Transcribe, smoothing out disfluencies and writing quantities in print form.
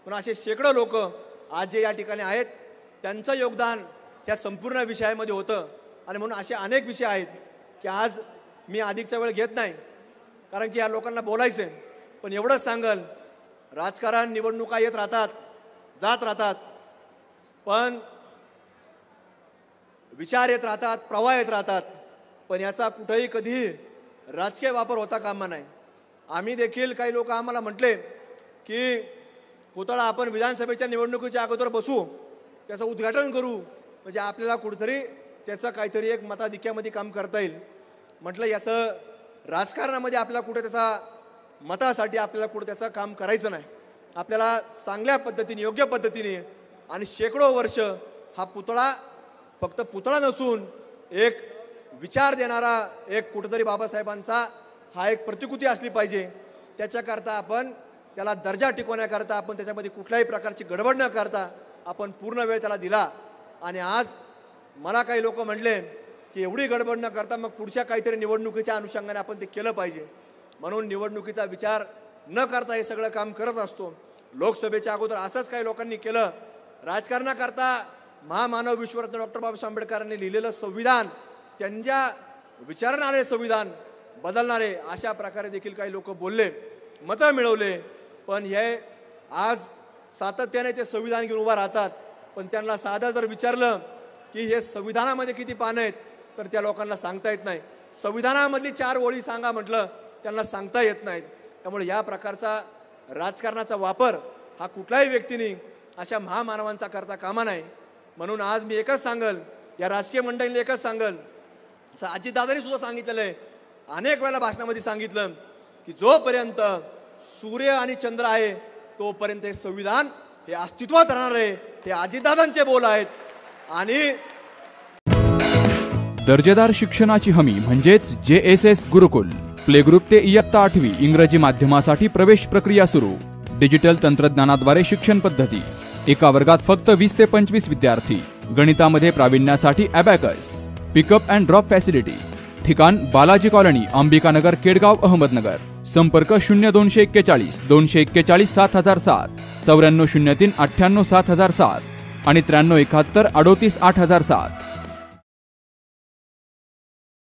पण असे शेकडो लोक आज जे या ठिकाणी आहेत त्यांचं योगदान या संपूर्ण विषयामध्ये होतं. आणि म्हणून असे अनेक विषय आहेत की आज मी अधिकचा वेळ घेत नाही, कारण की या लोकांना बोलायचं आहे. पण एवढंच सांगल, राजकारण निवडणुका येत राहतात, जात राहतात, पण विचार येत राहतात, प्रवाह येत राहतात, पण याचा कुठेही कधी राजकीय वापर होता कामा नाही. आम्ही देखील काही लोक आम्हाला म्हटले की पुतळा आपण विधानसभेच्या निवडणुकीच्या अगोदर बसू, त्याचं उद्घाटन करू, म्हणजे आपल्याला कुठेतरी त्याचं काहीतरी एक मताधिक्यामध्ये काम करता येईल. म्हटलं याचं राजकारणामध्ये आपल्याला कुठे त्याचा मतासाठी आपल्याला कुठे त्याचं काम करायचं नाही. आपल्याला चांगल्या पद्धतीने, योग्य पद्धतीने आणि शेकडो वर्ष हा पुतळा फक्त पुतळा नसून एक विचार देणारा, एक कुठेतरी बाबासाहेबांचा हा एक प्रतिकृती असली पाहिजे. त्याच्याकरता आपण त्याला दर्जा टिकवण्याकरता आपण त्याच्यामध्ये कुठल्याही प्रकारची गडबड न करता आपण पूर्ण वेळ त्याला दिला. आणि आज मला काही लोक म्हणले की एवढी गडबड न करता मग पुढच्या काहीतरी निवडणुकीच्या अनुषंगाने आपण ते केलं पाहिजे. म्हणून निवडणुकीचा विचार न करता हे सगळं काम करत असतो. लोकसभेच्या अगोदर असंच काही लोकांनी केलं. राजकारणाकरता महामानव विश्वरत्न डॉक्टर बाबासाहेब आंबेडकरांनी लिहिलेलं संविधान, त्यांच्या विचारणारे संविधान बदलणारे अशा प्रकारे देखील काही लोक बोलले, मतं मिळवले. पण हे आज सातत्याने ते संविधान घेऊन उभा राहतात. पण त्यांना साधं जर विचारलं की हे संविधानामध्ये किती पानं आहेत, तर त्या लोकांना सांगता येत नाही. संविधानामधली 4 ओळी सांगा म्हटलं, त्यांना सांगता येत नाहीत. त्यामुळे या प्रकारचा राजकारणाचा वापर हा कुठल्याही व्यक्तीने अशा महामानवांचा करता कामा नाही. म्हणून आज मी एकच सांगल, या राजकीय मंडळींना एकच सांगल, अजितदादांनी सुद्धा सांगितलेलं आहे, अनेक वेळेला भाषणामध्ये सांगितलं की जोपर्यंत सूर्य आणि चंद्र आहे तोपर्यंत हे संविधान हे अस्तित्वात राहणार आहे. हे अजितदादांचे बोल आहेत. आणि दर्जेदार शिक्षणाची हमी म्हणजेच JSS गुरुकुल. प्ले ग्रुप ते इयत्ता 8वी इंग्रजी माध्यमासाठी प्रवेश प्रक्रिया सुरू. डिजिटल तंत्रज्ञानाद्वारे शिक्षण पद्धती. एका वर्गात फक्त 20 ते 25 विद्यार्थी. गणितामध्ये प्रावीण्यासाठी abacus. Pickup and drop facility. ठिकाण बालाजी कॉलनी, अंबिकानगर, केडगाव, अहमदनगर. संपर्क 0241 241 7007, 9403 98 7007 आणि 9371 38 8007.